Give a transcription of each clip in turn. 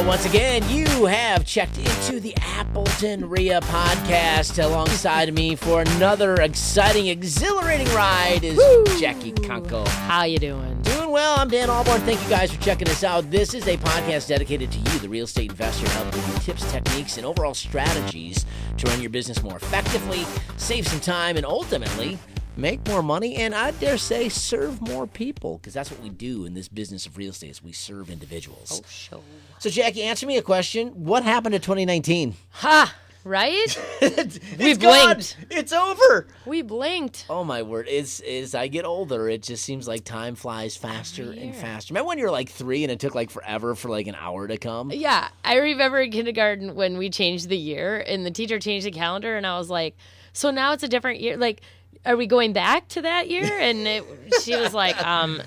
Well, once again, you have checked into the Appleton REIA podcast. Alongside of me for another exciting, exhilarating ride is Jacci Kunkel. How you doing? Doing well. I'm Dan Albarn. Thank you guys for checking us out. This is a podcast dedicated to you, the real estate investor, helping you tips, techniques, and overall strategies to run your business more effectively, save some time, and ultimately make more money, and I dare say serve more people, because that's what we do in this business of real estate is we serve individuals. Oh, sure. So, Jacci, answer me a question. What happened to 2019? Ha! Right? We blinked. It's over. We blinked. Oh, my word. As I get older, it just seems like time flies faster and faster. Remember when you were like 3 and it took like forever for like an hour to come? Yeah. I remember in kindergarten when we changed the year and the teacher changed the calendar and I was like, so now it's a different year. Like, are we going back to that year? And she was like,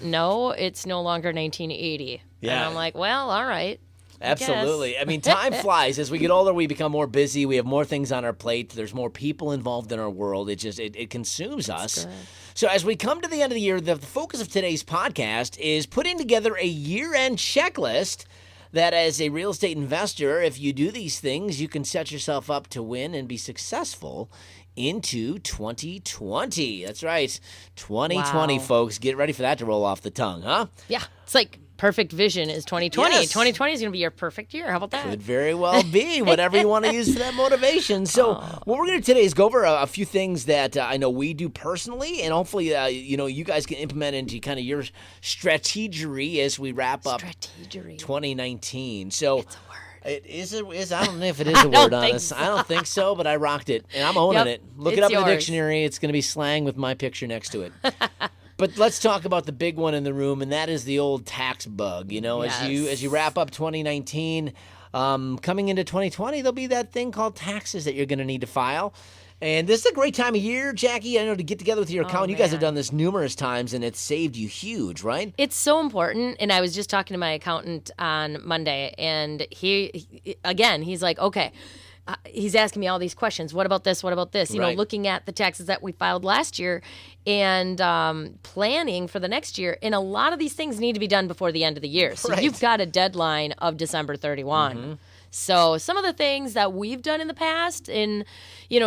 no, it's no longer 1980. Yeah. And I'm like, well, all right. Absolutely. I mean, time flies. As we get older, we become more busy. We have more things on our plate. There's more people involved in our world. It consumes us. Good. So as we come to the end of the year, the focus of today's podcast is putting together a year-end checklist that as a real estate investor, if you do these things, you can set yourself up to win and be successful into 2020. That's right. 2020, folks. Get ready for that to roll off the tongue, huh? Yeah. It's like perfect vision is 2020. Yes. 2020 is going to be your perfect year. How about that? Could very well be. Whatever you want to use for that motivation. So what we're going to do today is go over a few things that I know we do personally, and hopefully you guys can implement into kind of your strategery as we wrap up 2019. So it's a word. It is. I don't know if it is a word, honest. I don't think so, but I rocked it, and I'm owning it. Look it up in the dictionary. It's going to be slang with my picture next to it. But let's talk about the big one in the room, and that is the old tax bug. You know, as you wrap up 2019, coming into 2020, there'll be that thing called taxes that you're going to need to file. And this is a great time of year, Jacci, I know, to get together with your accountant. You guys have done this numerous times, and it's saved you huge, right? It's so important. And I was just talking to my accountant on Monday, and he's like, okay, he's asking me all these questions. What about this? What about this? You know, looking at the taxes that we filed last year and planning for the next year. And a lot of these things need to be done before the end of the year. So you've got a deadline of December 31. Mm-hmm. So some of the things that we've done in the past in,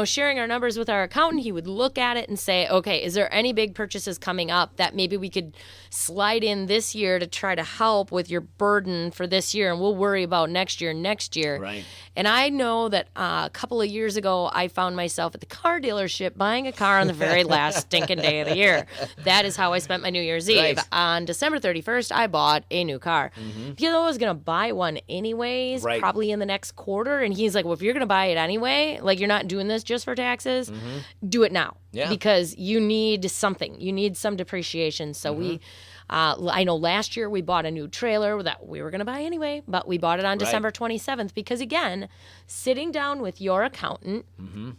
sharing our numbers with our accountant, he would look at it and say, okay, is there any big purchases coming up that maybe we could slide in this year to try to help with your burden for this year, and we'll worry about next year. Right. And I know that a couple of years ago, I found myself at the car dealership buying a car on the very last stinking day of the year. That is how I spent my New Year's Eve. On December 31st, I bought a new car. Mm-hmm. Because I was going to buy one anyways, probably in the next quarter. And he's like, well, if you're going to buy it anyway, like you're not doing this just for taxes, do it now. Yeah. Because you need something. You need some depreciation. So I know last year we bought a new trailer that we were going to buy anyway, but we bought it on December 27th because, again, sitting down with your accountant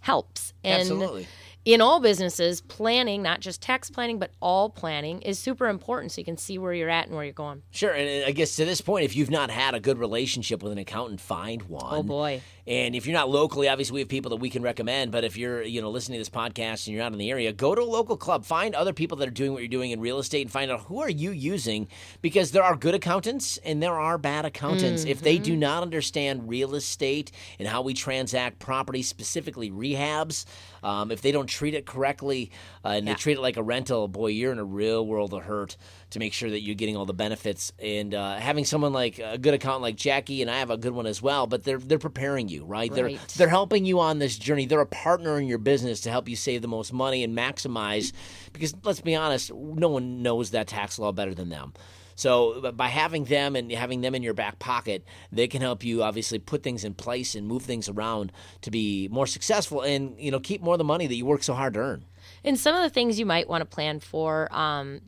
helps. And absolutely. In all businesses, planning, not just tax planning, but all planning is super important so you can see where you're at and where you're going. Sure. And I guess to this point, if you've not had a good relationship with an accountant, find one. Oh, boy. And if you're not locally, obviously we have people that we can recommend. But if you're listening to this podcast and you're not in the area, go to a local club. Find other people that are doing what you're doing in real estate and find out who are you using, because there are good accountants and there are bad accountants. If they do not understand real estate and how we transact property, specifically rehabs, if they don't treat it correctly and they treat it like a rental, boy, you're in a real world of hurt to make sure that you're getting all the benefits. And having someone like a good accountant like Jacci, and I have a good one as well, but they're preparing you, right? They're helping you on this journey. They're a partner in your business to help you save the most money and maximize, because let's be honest, no one knows that tax law better than them. So by having them and having them in your back pocket, they can help you obviously put things in place and move things around to be more successful and, keep more of the money that you work so hard to earn. And some of the things you might want to plan for,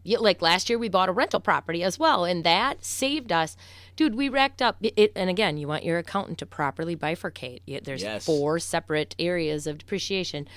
like last year we bought a rental property as well, and that saved us. Dude, we racked up it. And again, you want your accountant to properly bifurcate. There's 4 separate areas of depreciation.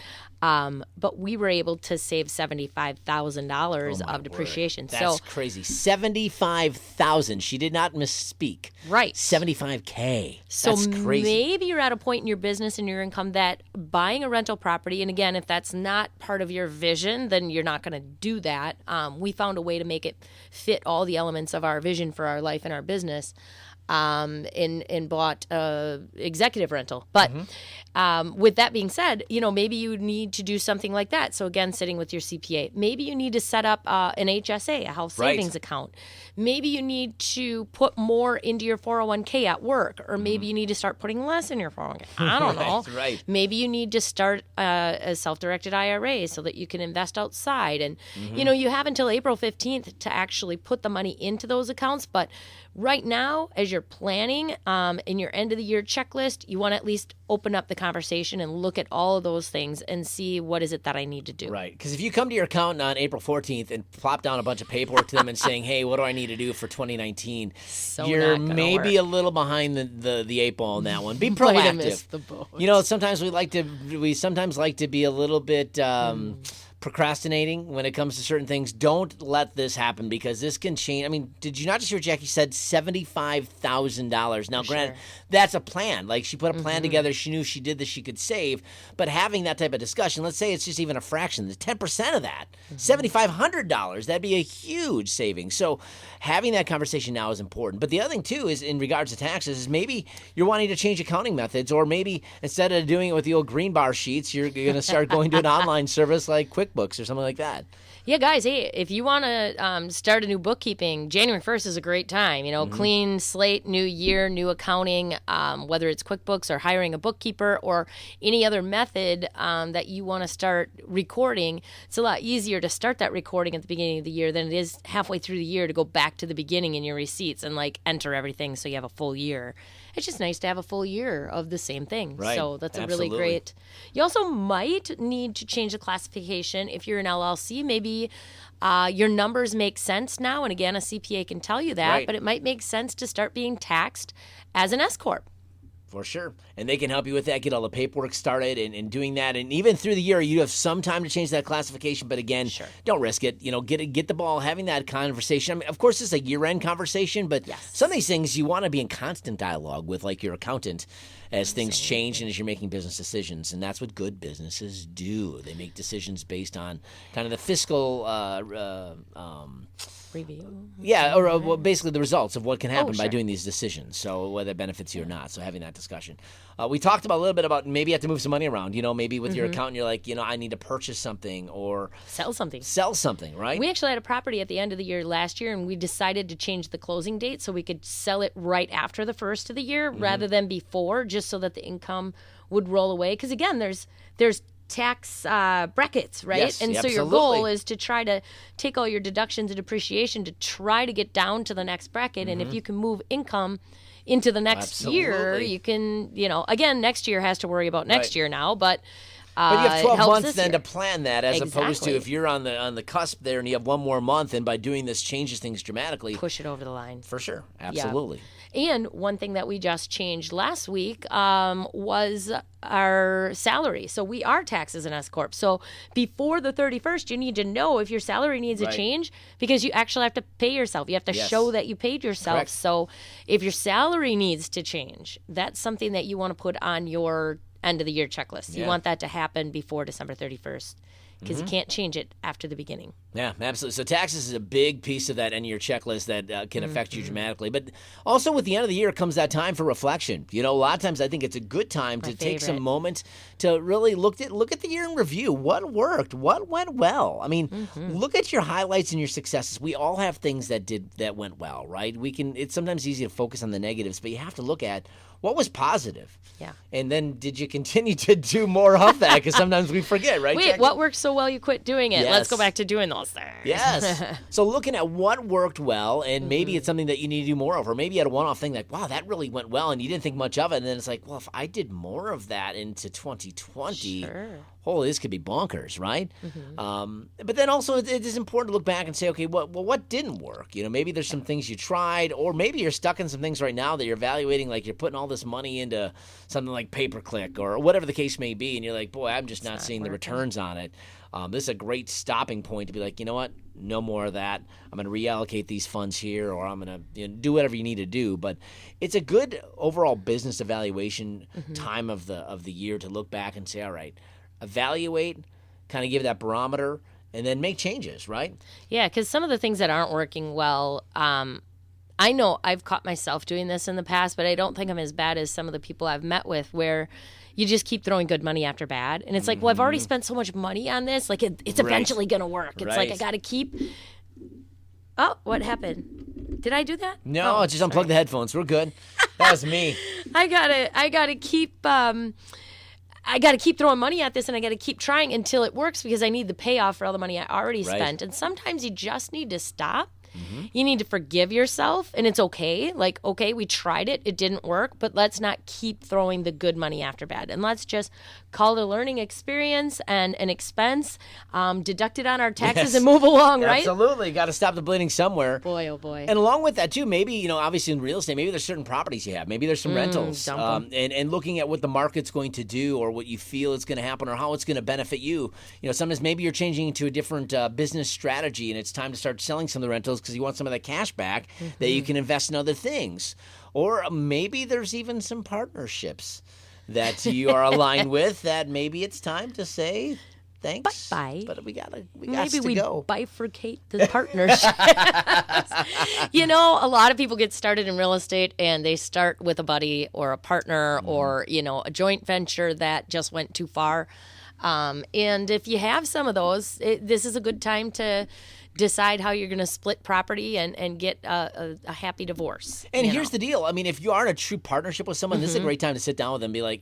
But we were able to save $75,000 of depreciation. That's crazy. $75,000. She did not misspeak. Right. $75K. So that's crazy. Maybe you're at a point in your business and your income that buying a rental property, and again, if that's not part of your vision, then you're not going to do that. We found a way to make it fit all the elements of our vision for our life and our business. and bought executive rental. But with that being said, maybe you need to do something like that. So again, sitting with your CPA, maybe you need to set up an HSA, a house savings account. Maybe you need to put more into your 401k at work, or maybe you need to start putting less in your 401k. I don't know. Right. Maybe you need to start a self-directed IRA so that you can invest outside. And, you have until April 15th to actually put the money into those accounts. But right now, as you're planning in your end of the year checklist, you want to at least open up the conversation and look at all of those things and see what is it that I need to do. Right. Because if you come to your accountant on April 14th and plop down a bunch of paperwork to them and saying, hey, what do I need to do for 2019? You're maybe a little behind the eight ball on that one. Be proactive. Might have missed the boat. Sometimes we sometimes like to be a little bit procrastinating when it comes to certain things. Don't let this happen, because this can change. I mean, did you not just hear Jackie said $75,000? Now, granted, that's a plan. Like, she put a plan together. She knew she did this, she could save. But having that type of discussion, let's say it's just even a fraction, the 10% of that, $7,500, that'd be a huge savings. So having that conversation now is important. But the other thing, too, is in regards to taxes, is maybe you're wanting to change accounting methods, or maybe instead of doing it with the old green bar sheets, you're going to start going to an online service like QuickBooks or something like that. Yeah, guys, hey, if you want to start a new bookkeeping, January 1st is a great time. Clean slate, new year, new accounting, whether it's QuickBooks or hiring a bookkeeper or any other method that you want to start recording. It's a lot easier to start that recording at the beginning of the year than it is halfway through the year to go back to the beginning in your receipts and enter everything so you have a full year. It's just nice to have a full year of the same thing. Right. So that's Absolutely. a really great. You also might need to change the classification if you're an LLC. Maybe your numbers make sense now. And again, a CPA can tell you that, Right. but it might make sense to start being taxed as an S Corp. For sure. And they can help you with that, get all the paperwork started and doing that. And even through the year, you have some time to change that classification. But again, don't risk it. Get the ball, having that conversation. I mean, of course, it's a year-end conversation, but some of these things you want to be in constant dialogue with, like your accountant, as things change and as you're making business decisions. And that's what good businesses do. They make decisions based on kind of the fiscal Review. Yeah, or basically the results of what can happen by doing these decisions. So whether it benefits you or not. So having that discussion. We talked about a little bit about maybe you have to move some money around. Maybe with your accountant, you're like, I need to purchase something or sell something. Right? We actually had a property at the end of the year last year, and we decided to change the closing date so we could sell it right after the first of the year rather than before, just so that the income would roll away. Because again, there's tax brackets, right? Yes, and so absolutely. your goal is to try to take all your deductions and depreciation to try to get down to the next bracket. And if you can move income into the next year, you can, again, next year has to worry about next year now, but you have 12 months then year. to plan that, as opposed to if you're on the cusp there and you have one more month, and by doing this changes things dramatically. Push it over the line. For sure. Absolutely. Yeah. And one thing that we just changed last week was our salary. So we are taxed as an S Corp. So before the 31st, you need to know if your salary needs a change, because you actually have to pay yourself. You have to show that you paid yourself. Correct. So if your salary needs to change, that's something that you want to put on your end of the year checklist. You want that to happen before December 31st. Because you can't change it after the beginning. Yeah, absolutely. So taxes is a big piece of that end of your checklist that can affect you dramatically. But also with the end of the year comes that time for reflection. A lot of times I think it's a good time to take some moments to really look at the year in review. What worked? What went well? I mean, look at your highlights and your successes. We all have things that went well, right? It's sometimes easy to focus on the negatives, but you have to look at what was positive. Yeah. And then did you continue to do more of that? Because sometimes we forget, right? Wait, Jackie? what worked so well you quit doing it? Yes. Let's go back to doing those things. Yes. So looking at what worked well, and maybe it's something that you need to do more of, or maybe you had a one-off thing like, wow, that really went well, and you didn't think much of it, and then it's like, well, if I did more of that into 2020, holy, this could be bonkers, right? But then also it is important to look back and say, okay, what didn't work? Maybe there's some things you tried, or maybe you're stuck in some things right now that you're evaluating, like you're putting all this money into something like pay-per-click or whatever the case may be, and you're like, boy, I'm just not seeing the returns on it. This is a great stopping point to be like, you know what? No more of that. I'm going to reallocate these funds here, or I'm going to do whatever you need to do. But it's a good overall business evaluation time of the year to look back and say, all right, evaluate, kind of give that barometer, and then make changes, right? Yeah, because some of the things that aren't working well, I know I've caught myself doing this in the past, but I don't think I'm as bad as some of the people I've met with where you just keep throwing good money after bad. And it's like, well, I've already spent so much money on this. Like, it's eventually going to work. It's like, I got to keep. Oh, what happened? Did I do that? No, just unplug the headphones. We're good. That was me. I gotta keep throwing money at this, and I gotta keep trying until it works because I need the payoff for all the money I already spent. And sometimes you just need to stop. You need to forgive yourself, and it's okay. Like, okay, we tried it. It didn't work, but let's not keep throwing the good money after bad. And let's just call it a learning experience and an expense, deduct it on our taxes and move along, right? Absolutely. Got to stop the bleeding somewhere. Boy, oh boy. And along with that, too, maybe, obviously in real estate, maybe there's certain properties you have. Maybe there's some rentals. And looking at what the market's going to do or what you feel is going to happen or how it's going to benefit you. Sometimes maybe you're changing into a different business strategy and it's time to start selling some of the rentals because you want some of that cash back that you can invest in other things. Or maybe there's even some partnerships that you are aligned with that maybe it's time to say thanks. Bye-bye. But we got to go. Maybe we bifurcate the partnership. A lot of people get started in real estate and they start with a buddy or a partner or, a joint venture that just went too far. And if you have some of those, this is a good time to decide how you're going to split property and get a happy divorce. And here's the deal. I mean, if you are in a true partnership with someone, this is a great time to sit down with them and be like,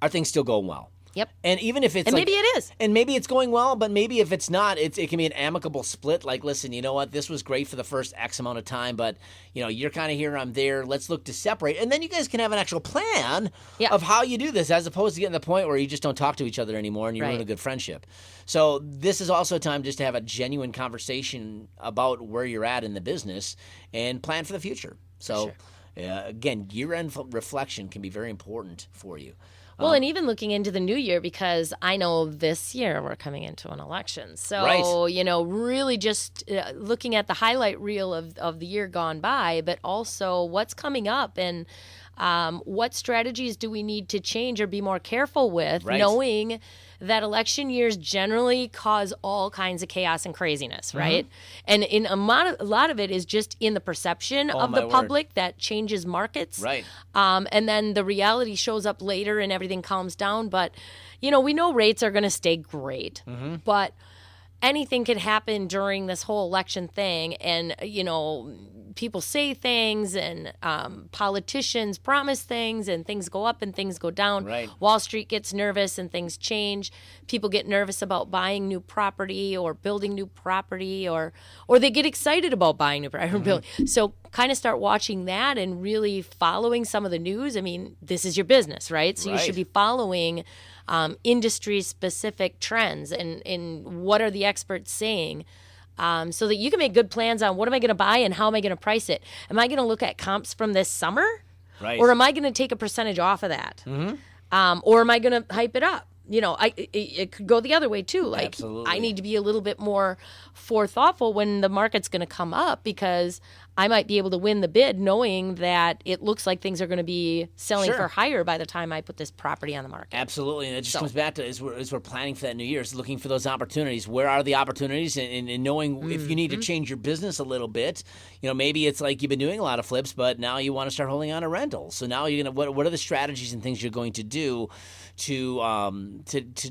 are things still going well? Yep. And even if it's maybe it is. And maybe it's going well, but maybe if it's not, it can be an amicable split. Like, listen, you know what? This was great for the first X amount of time, but, you're kind of here, I'm there. Let's look to separate. And then you guys can have an actual plan of how you do this as opposed to getting to the point where you just don't talk to each other anymore and you ruin a good friendship. So this is also a time just to have a genuine conversation about where you're at in the business and plan for the future. So, again, year-end reflection can be very important for you. Well, and even looking into the new year, because I know this year we're coming into an election. So, really just looking at the highlight reel of the year gone by, but also what's coming up and what strategies do we need to change or be more careful with, knowing that election years generally cause all kinds of chaos and craziness, right? And in a lot of it is just in the perception of the public that changes markets. Right. And then the reality shows up later and everything calms down. But, we know rates are going to stay great. But anything could happen during this whole election thing. And, people say things and politicians promise things and things go up and things go down. Right. Wall Street gets nervous and things change. People get nervous about buying new property or building new property or they get excited about buying new property or building. So kind of start watching that and really following some of the news. I mean, this is your business, right? So you should be following industry-specific trends and what are the experts saying. So that you can make good plans on what am I going to buy and how am I going to price it? Am I going to look at comps from this summer? Right. Or am I going to take a percentage off of that? Or am I going to hype it up? It could go the other way too. Like, absolutely. I need to be a little bit more forethoughtful when the market's going to come up because I might be able to win the bid knowing that it looks like things are going to be selling for higher by the time I put this property on the market. Absolutely. And it just comes back to as we're planning for that new year, is looking for those opportunities. Where are the opportunities? And knowing if you need to change your business a little bit. Maybe it's like you've been doing a lot of flips, but now you want to start holding on to rentals. So now you're going to what are the strategies and things you're going to do to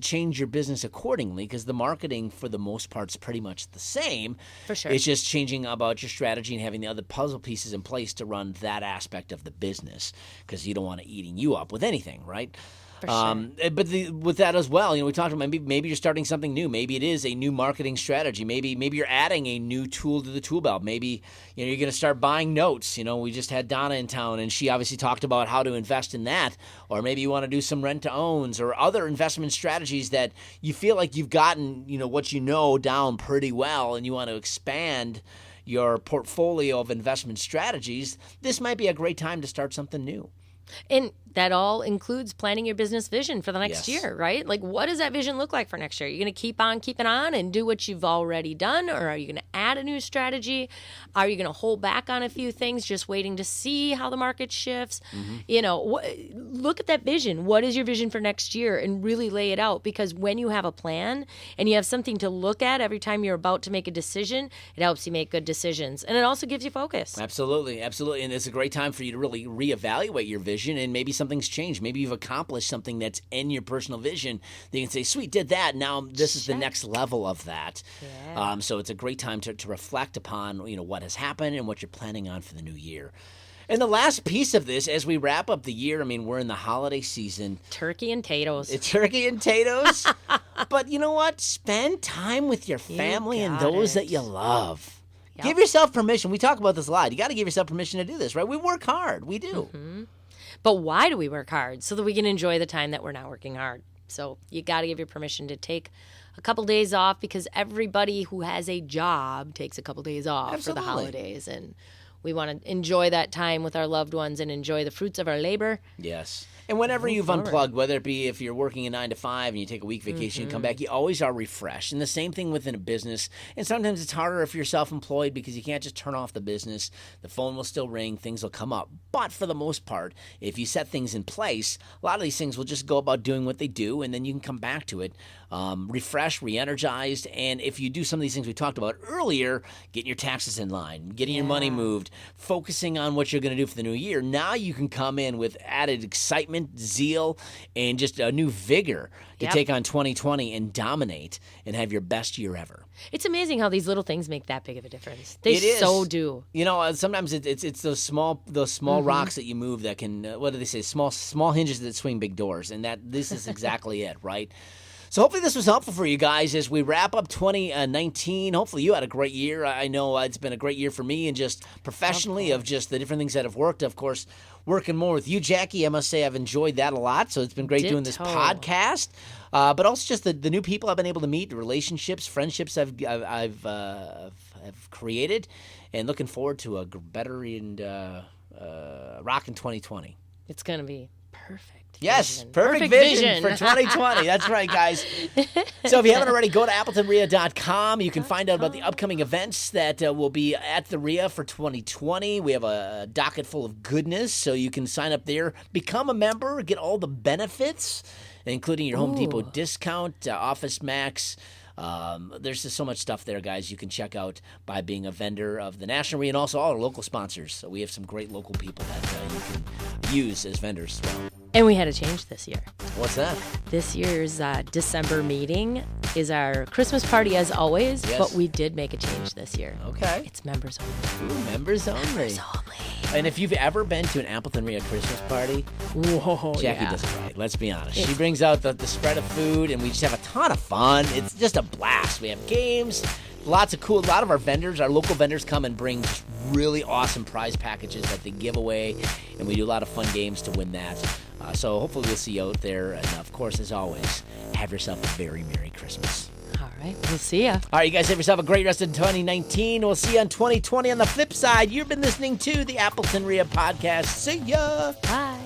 change your business accordingly, because the marketing for the most part is pretty much the same. For sure. It's just changing about your strategy and having the other puzzle pieces in place to run that aspect of the business, because you don't want it eating you up with anything, right? For sure. But with that as well, we talked about maybe you're starting something new. Maybe it is a new marketing strategy. Maybe you're adding a new tool to the tool belt. Maybe you're going to start buying notes. We just had Donna in town, and she obviously talked about how to invest in that. Or maybe you want to do some rent-to-owns or other investment strategies that you feel like you've gotten what down pretty well, and you want to expand your portfolio of investment strategies. This might be a great time to start something new. And that all includes planning your business vision for the next Yes. year, right? Like, what does that vision look like for next year? Are you going to keep on keeping on and do what you've already done? Or are you going to add a new strategy? Are you going to hold back on a few things, just waiting to see how the market shifts? You know, look at that vision. What is your vision for next year? And really lay it out. Because when you have a plan and you have something to look at every time you're about to make a decision, it helps you make good decisions. And it also gives you focus. Absolutely, absolutely. And it's a great time for you to really reevaluate your vision, and maybe something's changed. Maybe you've accomplished something that's in your personal vision that you can say, sweet, did that. Now this is the next level of that. Yeah. So it's a great time to reflect upon, you know, what has happened and what you're planning on for the new year. And the last piece of this, as we wrap up the year, I mean, we're in the holiday season. Turkey and potatoes. It's turkey and potatoes. But you know what? Spend time with your family and got those it. that you love. Yep. Give yourself permission. We talk about this a lot. You got to give yourself permission to do this, right? We work hard. We do. But why do we work hard? So that we can enjoy the time that we're not working hard. So you got to give your permission to take a couple days off, because everybody who has a job takes a couple days off for Absolutely. the holidays. And we want to enjoy that time with our loved ones and enjoy the fruits of our labor. Yes. And whenever you've unplugged, whether it be if you're working a 9 to 5 and you take a week vacation and come back, you always are refreshed. And the same thing within a business. And sometimes it's harder if you're self-employed, because you can't just turn off the business. The phone will still ring. Things will come up. But for the most part, if you set things in place, a lot of these things will just go about doing what they do, and then you can come back to it refreshed, re-energized. And if you do some of these things we talked about earlier, getting your taxes in line, getting your money moved, focusing on what you're going to do for the new year, now you can come in with added excitement, zeal, and just a new vigor to take on 2020 and dominate and have your best year ever. It's amazing how these little things make that big of a difference. They It is. so do. You know, sometimes it's those small rocks that you move that can what do they say? Small hinges that swing big doors, and this is exactly it, right? So hopefully this was helpful for you guys as we wrap up 2019. Hopefully you had a great year. I know it's been a great year for me, and just professionally of just the different things that have worked. Of course, working more with you, Jackie, I must say I've enjoyed that a lot. So it's been great doing this podcast. But also just the new people I've been able to meet, the relationships, friendships I've created, and looking forward to a better and rockin' 2020. It's going to be perfect. Yes, vision. perfect vision for 2020. That's right, guys. So if you haven't already, go to AppletonREIA.com. You can find out about the upcoming events that will be at the REIA for 2020. We have a docket full of goodness, so you can sign up there, become a member, get all the benefits, including your Home Depot discount, Office Max. There's just so much stuff there, guys, you can check out by being a vendor of the National REIA and also all our local sponsors. So we have some great local people that you can use as vendors as well. And we had a change this year. What's that? This year's December meeting is our Christmas party as always, but we did make a change this year. Okay. It's members only. Ooh, members only. Members only. And if you've ever been to an Appleton REIA Christmas party, Jackie does it right. Let's be honest. She brings out the spread of food, and we just have a ton of fun. It's just a blast. We have games, lots of cool. A lot of our vendors, our local vendors, come and bring just really awesome prize packages that they give away, and we do a lot of fun games to win that. So hopefully we'll see you out there. And of course, as always, have yourself a very Merry Christmas. All right. We'll see ya. All right, you guys have yourself a great rest of 2019. We'll see you on 2020 on the flip side. You've been listening to the Appleton REIA podcast. See ya. Bye.